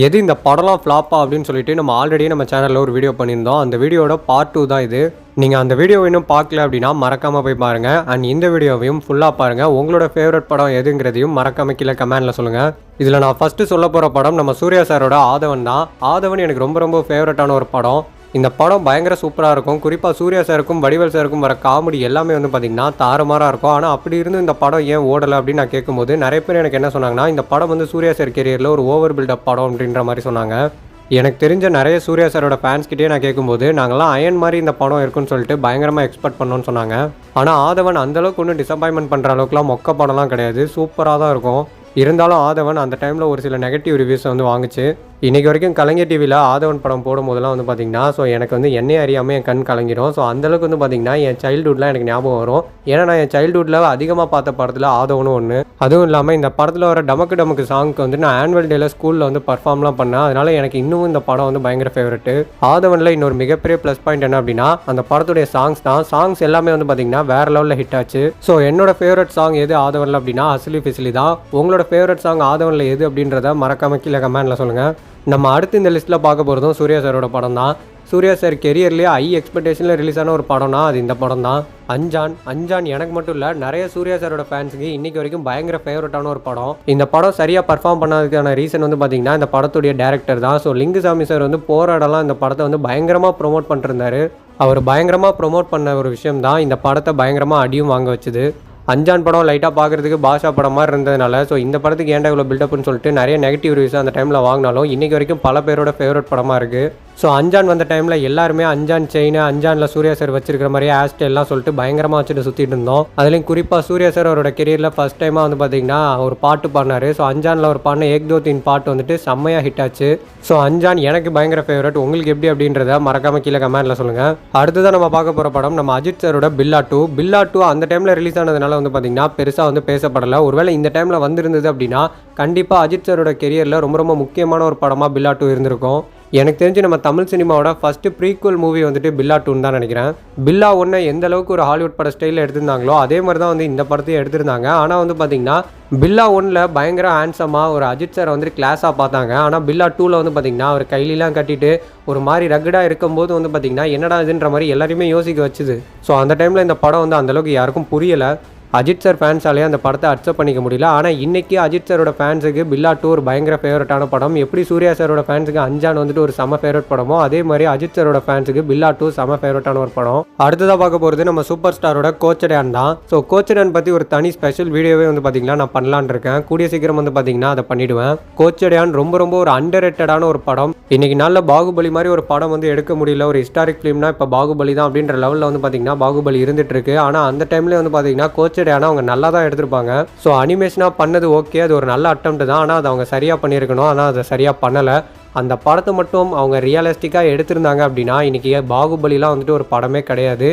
எது இந்த படம்லாம் ஃப்ளாப்பா அப்படின்னு சொல்லிட்டு நம்ம ஆல்ரெடி நம்ம சேனலில் ஒரு வீடியோ பண்ணியிருந்தோம். அந்த வீடியோட பார்ட் 2 தான் இது. நீங்கள் அந்த வீடியோ இன்னும் பார்க்கல அப்படின்னா மறக்காமல் போய் பாருங்கள். அண்ட் இந்த வீடியோவையும் ஃபுல்லாக பாருங்கள். உங்களோட ஃபேவரட் படம் எதுங்கிறதையும் மறக்காம கீழே கமெண்டில் சொல்லுங்கள். இதில் நான் ஃபஸ்ட்டு சொல்ல போகிற படம் நம்ம சூர்யா சாரோட ஆதவன் தான். ஆதவன் எனக்கு ரொம்ப ரொம்ப ஃபேவரட்டான ஒரு படம். இந்த படம் பயங்கர சூப்பராக இருக்கும். குறிப்பாக சூர்யா சாருக்கும் வடிவேல் சாருக்கும் வர காமெடி எல்லாமே வந்து பார்த்திங்கன்னா தாறுமாறாக இருக்கும். ஆனால் அப்படி இருந்து இந்த படம் ஏன் ஓடலை அப்படின்னு நான் கேட்கும்போது நிறைய பேர் எனக்கு என்ன சொன்னாங்கன்னா, இந்த படம் வந்து சூர்யா சார் கெரியரில் ஒரு ஓவர் பில்டப் படம் அப்படின்ற மாதிரி சொன்னாங்க. எனக்கு தெரிஞ்ச நிறைய சூர்யா சாரோட ஃபேன்ஸ்கிட்டே நான் கேட்கும்போது நாங்கள்லாம் அயன் மாதிரி இந்த படம் இருக்குன்னு சொல்லிட்டு பயங்கரமாக எக்ஸ்பெக்ட் பண்ணோன்னு சொன்னாங்க. ஆனால் ஆதவன் அந்தளவுக்கு ஒன்றும் டிசப்பாயின்மெண்ட் பண்ணுற அளவுக்குலாம் மொக்க படம்லாம் கிடையாது. சூப்பராக தான் இருக்கும். இருந்தாலும் ஆதவன் அந்த டைமில் ஒரு சில நெகட்டிவ் ரிவ்யூஸை வந்து வாங்குச்சு. இன்றைக்கி வரைக்கும் கலைஞர் டிவியில் ஆதவன் படம் போடும் போதெல்லாம் வந்து பார்த்திங்கன்னா எனக்கு வந்து என்னையே அறியாமல் என் கண் கலங்கிடும். அந்தளவுக்கு வந்து பார்த்திங்கன்னா என் சைல்டுஹுட்லாம் எனக்கு ஞாபகம் வரும். ஏன்னா நான் என் சைல்டுஹுட்டில் அதிகமாக பார்த்த படத்தில் ஆதவனும் ஒன்று. அதுவும் இல்லாமல் இந்த படத்தில் வர டமக்கு டமக்கு சாங்க்கு வந்து நான் ஆனுவல் டேயில் ஸ்கூலில் வந்து பர்ஃபார்ம்லாம் பண்ணேன். அதனால் எனக்கு இன்னும் இந்த படம் வந்து பயங்கர ஃபேவரெட்டு. ஆதவனில் இன்னொரு மிகப்பெரிய ப்ளஸ் பாயிண்ட் என்ன அப்படின்னா அந்த படத்துடைய சாங்ஸ் தான். சாங்ஸ் எல்லாமே வந்து பார்த்திங்கன்னா வேறு லெவலில் ஹிட் ஆச்சு. என்னோட ஃபேவரட் சாங் எது ஆதவனில் அப்படின்னா அசிலி ஃபிசிலி தான். உங்களோட ஃபேவரட் சாங் ஆதவனில் எது அப்படின்றத மறக்காம கீழே கமெண்டில் சொல்லுங்கள். நம்ம அடுத்து இந்த லிஸ்ட்டில் பார்க்க போகிறதும் சூர்யா சாரோட படம் தான். சூர்யா சார் கெரியர்லேயே ஹை எக்ஸ்பெக்டேஷனில் ரிலீஸ் ஆன ஒரு படம்னா அது இந்த படம் தான். அஞ்சான் எனக்கு மட்டும் இல்லை, நிறைய சூர்யா சாரோட ஃபேன்ஸுக்கு இன்றைக்கி வரைக்கும் பயங்கர ஃபேவரட்டான ஒரு படம். இந்த படம் சரியாக பர்ஃபார்ம் பண்ணதுக்கான ரீசன் வந்து பார்த்திங்கன்னா இந்த படத்துடைய டேரக்டர் தான். லிங்குசாமி சார் வந்து போகிற இடம்லாம் இந்த படத்தை வந்து பயங்கரமாக ப்ரொமோட் பண்ணிருந்தாரு. அவர் பயங்கரமாக ப்ரொமோட் பண்ண ஒரு விஷயம் தான் இந்த படத்தை பயங்கரமாக அடியும் வாங்க வச்சுது. அஞ்சான் படம் லைட்டாக பார்க்குறதுக்கு பாஷா படம் மாதிரி இருந்ததுனால இந்த படத்துக்கு ஏன்டா இவ்வளோ பில்டப்னு சொல்லிட்டு நிறைய நெகட்டிவ் ரிவ்யூஸ் அந்த டைமில் வாங்கினாலும் இன்றைக்கி வரைக்கும் பல பேரோட ஃபேவரட் படமாக இருக்குது. அஞ்சான் வந்த டைமில் எல்லாருமே அஞ்சான் செயின், அஞ்சானில் சூர்யா சார் வச்சிருக்கிற மாதிரியே ஹேர்ஸ்டைல்லாம் சொல்லிட்டு பயங்கரமாக வச்சுட்டு சுற்றிட்டு இருந்தோம். அதுலேயும் குறிப்பாக சூர்யா சார் அவரோட கெரியரில் ஃபஸ்ட் டைமாக வந்து பார்த்திங்கன்னா ஒரு பாட்டு பாடினார். அஞ்சானில் ஒரு பாடின ஏக் தோ தீன் பாட்டு வந்துட்டு செம்மையாக ஹிட் ஆச்சு. அஞ்சான் எனக்கு பயங்கர ஃபேவரட். உங்களுக்கு எப்படி அப்படின்றத மறக்காமல் கீழே கமெண்டில் சொல்லுங்கள். அடுத்ததான் நம்ம பார்க்க போகிற படம் நம்ம அஜித் சாரோட பில்லா டூ அந்த டைமில் ரிலீஸ் ஆனதுனால வந்து பார்த்திங்கன்னா பெருசாக வந்து பேசப்படலை. ஒருவேளை இந்த டைமில் வந்திருந்தது அப்படின்னா கண்டிப்பாக அஜித் சாரோட கெரியரில் ரொம்ப ரொம்ப முக்கியமான ஒரு படமாக பில்லா டூ இருந்திருக்கும். எனக்கு தெரிஞ்சு நம்ம தமிழ் சினிமாவோட ஃபஸ்ட்டு ப்ரீக்வல் மூவி வந்துட்டு பில்லா 2 தான் நினைக்கிறேன். பில்லா 1 எந்த அளவுக்கு ஒரு ஹாலிவுட் பட ஸ்டைலில் எடுத்திருந்தாங்களோ அதே மாதிரி தான் வந்து இந்த படத்தையும் எடுத்திருந்தாங்க. ஆனால் வந்து பார்த்திங்கன்னா பில்லா 1ல் பயங்கர ஹேண்ட்ஸமாக ஒரு அஜித் சாரை வந்துட்டு கிளாஸாக பார்த்தாங்க. ஆனால் பில்லா 2ல் வந்து பார்த்திங்கன்னா அவர் கையிலாம் கட்டிட்டு ஒரு மாதிரி ரக்கடாக இருக்கும்போது வந்து பார்த்திங்கன்னா என்னடா இதுன்ற மாதிரி எல்லாரையுமே யோசிக்க வச்சுது. அந்த டைமில் இந்த படம் வந்து அந்தளவுக்கு யாருக்கும் புரியலை. அஜித் சார் ஃபேன்ஸாலே அந்த படத்தை அக்செப்ட் பண்ணிக்க முடியல. ஆனால் இன்றைக்கி அஜித் சாரோட ஃபேன்ஸுக்கு பில்லா 2 ஒரு பயங்கர ஃபேவரட்டான படம். எப்படி சூர்யா சாரோட ஃபேன்ஸுக்கு அஞ்சான் வந்துட்டு ஒரு செம ஃபேவரட் படமோ அதே மாதிரி அஜித் சாரோட ஃபேன்ஸுக்கு பில்லா 2 செம ஃபேவரட்டான ஒரு படம். அடுத்ததாக பார்க்க போகிறது நம்ம சூப்பர் ஸ்டாரோட கோச்சடையான் தான். கோச்சடையான் பற்றி ஒரு தனி ஸ்பெஷல் வீடியோவே வந்து பார்த்திங்கன்னா நான் பண்ணலான் இருக்கேன். கூடிய சீக்கிரம் வந்து பார்த்திங்கன்னா அதை பண்ணிவிடுவேன். கோச்சடையான் ரொம்ப ரொம்ப ஒரு அண்டர் ரேட்டடான ஒரு படம். இன்றைக்கி நல்ல பாகுபலி மாதிரி ஒரு படம் வந்து எடுக்க முடியல. ஒரு ஹிஸ்டாரிக் ஃபிலிம்னா இப்போ பாகுபலி தான் அப்படின்ற லெவலில் வந்து பார்த்திங்கன்னா பாகுபலி இருந்துட்டு இருக்கு. ஆனால் அந்த டைம்லேயே வந்து பார்த்திங்கன்னா கோச்சடையானா அவங்க நல்லா தான் எடுத்திருப்பாங்க. அனிமேஷனாக பண்ணது ஓகே, அது ஒரு நல்ல அட்டெம்ப்ட் தான். ஆனால் அதை அவங்க சரியாக பண்ணியிருக்கணும். ஆனால் அதை சரியாக பண்ணலை. அந்த படத்தை மட்டும் அவங்க ரியலிஸ்டிக்காக எடுத்திருந்தாங்க அப்படின்னா இன்றைக்கி பாகுபலிலாம் வந்துட்டு ஒரு படமே கிடையாது.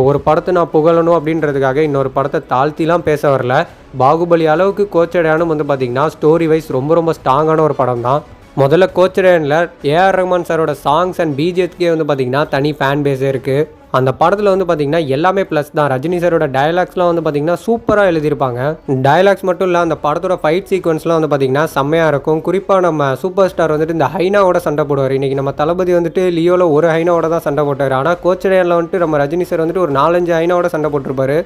ஒரு படத்தை நான் புகழணும் அப்படின்றதுக்காக இன்னொரு படத்தை தாழ்த்திலாம் பேச வரல. பாகுபலி அளவுக்கு கோச்சடையானும் வந்து பார்த்திங்கன்னா ஸ்டோரி வைஸ் ரொம்ப ரொம்ப ஸ்ட்ராங்கான ஒரு படம் தான். முதல்ல கோச்சடையானில் ஏஆர் ரஹ்மான் சாரோட சாங்ஸ் அண்ட் பிஜிஎஸ்கே வந்து பார்த்திங்கன்னா தனி ஃபேன் பேஸே இருக்குது. அந்த படத்தில் வந்து பார்த்திங்கன்னா எல்லாமே ப்ளஸ் தான். ரஜினி சாரோட டயலாக்ஸ்லாம் வந்து பார்த்திங்கன்னா சூப்பராக எழுதியிருப்பாங்க. டயலாக்ஸ் மட்டும் இல்லை, அந்த படத்தோட ஃபைட் சீக்வன்ஸ்லாம் வந்து பார்த்திங்கன்னா செம்மையாக இருக்கும். குறிப்பாக நம்ம சூப்பர் ஸ்டார் வந்துட்டு இந்த ஹைனாவோட சண்டை போடுவார். இன்றைக்கி நம்ம தளபதி வந்துட்டு லியோவில் ஒரு ஹைனாவோட தான் சண்டை போட்டார். ஆனால் கோச்சடையானில் வந்துட்டு நம்ம ரஜினி சார் வந்துட்டு ஒரு 4-5 ஹைனாவோட சண்டை போட்டிருப்பாரு.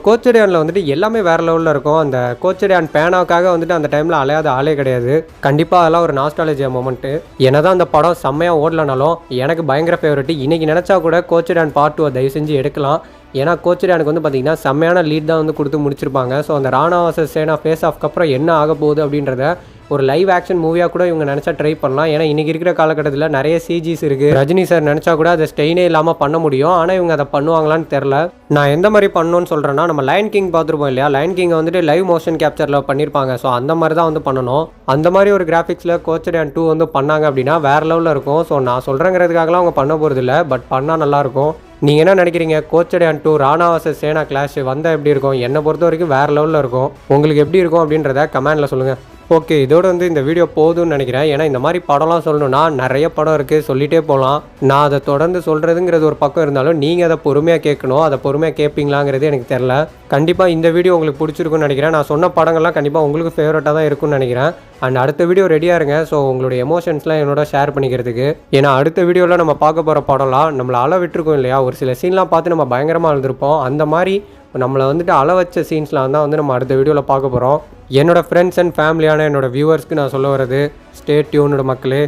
கோச்சடையானில் வந்துட்டு எல்லாமே வேறு லெவலில் இருக்கும். அந்த கோச்சடையான் பேனாவுக்காக வந்துட்டு அந்த டைமில் அலையாத ஆளே கிடையாது. கண்டிப்பாக அதெல்லாம் ஒரு நாஸ்டாலஜியா மொமெண்ட்டு. என்னதான் அந்த படம் செம்மையாக ஓடலனாலும் எனக்கு பயங்கர ஃபேவரெட்டு. இன்றைக்கி நினச்சா கூட கோச்சடையான் பார்ட் 2 தயவு செஞ்சு எடுக்கலாம். ஏன்னா கோச்சடையானுக்கு வந்து பார்த்திங்கன்னா செம்மையான லீட் தான் வந்து கொடுத்து முடிச்சிருப்பாங்க. அந்த ராணா வர்சஸ் சேனா ஃபேஸ் ஆஃப்க்கு அப்புறம் என்ன ஆக போகுது அப்படின்றத ஒரு லைவ் ஆக்ஷன் மூவியாக கூட இவங்க நினச்சா ட்ரை பண்ணலாம். ஏன்னா இன்றைக்கி இருக்கிற காலகட்டத்தில் நிறைய சிஜிஸ் இருக்குது. ரஜினி சார் நினச்சா கூட அதை ஸ்டெயினே இல்லாமல் பண்ண முடியும். ஆனால் இவங்க அதை பண்ணுவாங்களான்னு தெரில. நான் எந்த மாதிரி பண்ணணும்னு சொல்கிறேன்னா, நம்ம லயன் கிங் பார்த்துருப்போம் இல்லையா, லயன் கிங்கை வந்துட்டு லைவ் மோஷன் கேப்சரில் பண்ணியிருப்பாங்க. அந்த மாதிரி தான் வந்து பண்ணணும். அந்த மாதிரி ஒரு கிராஃபிக்ஸில் கோச்சடையான் 2 வந்து பண்ணாங்க அப்படின்னா வேறு லெவலில் இருக்கும். நான் சொல்கிறேங்கிறதுக்காகலாம் அவங்க பண்ண போகிறது இல்லை, பட் பண்ணால் நல்லாயிருக்கும். நீங்கள் என்ன நினைக்கிறீங்க? கோச்சடையான் 2 ராணா வர்சஸ் சேனா கிளாஷ் வந்தால் எப்படி இருக்கும்? என்னை பொறுத்த வரைக்கும் வேறு லெவலில் இருக்கும். உங்களுக்கு எப்படி இருக்கும் அப்படின்றத கமெண்டில் சொல்லுங்கள். ஓகே, இதோட வந்து இந்த வீடியோ போதும்னு நினைக்கிறேன். ஏன்னா இந்த மாதிரி படம்லாம் சொல்லணும்னா நிறைய படம் இருக்குது, சொல்லிகிட்டே போகலாம். நான் அதை தொடர்ந்து சொல்கிறதுங்கிறது ஒரு பக்கம் இருந்தாலும் நீங்கள் அதை பொறுமையாக கேட்கணும். அதை பொறுமையாக கேட்பீங்களாங்கிறது எனக்கு தெரில. கண்டிப்பாக இந்த வீடியோ உங்களுக்கு பிடிச்சிருக்குன்னு நினைக்கிறேன். நான் சொன்ன படங்கள்லாம் கண்டிப்பாக உங்களுக்கு ஃபேவரட்டாக தான் இருக்கும்னு நினைக்கிறேன். அண்ட் அடுத்த வீடியோ ரெடியாக இருங்க. ஸோ உங்களுடைய எமோஷன்ஸ்லாம் என்னோட ஷேர் பண்ணிக்கிறதுக்கு. ஏன்னா அடுத்த வீடியோவில் நம்ம பார்க்க போகிற படம்லாம் நம்மளை அள விட்டுருக்கோம் இல்லையா? ஒரு சில சீன்லாம் பார்த்து நம்ம பயங்கரமாக அழுதுருப்போம். அந்த மாதிரி நம்மளை வந்துட்டு அள வச்ச சீன்ஸ்லாம் தான் வந்து நம்ம அடுத்த வீடியோவில் பார்க்க போகிறோம். என்னோடய ஃப்ரெண்ட்ஸ் அண்ட் ஃபேமிலியான என்னோடய வியூவர்ஸ்க்கு நான் சொல்ல வரது, ஸ்டே டியூன்டு மக்களே.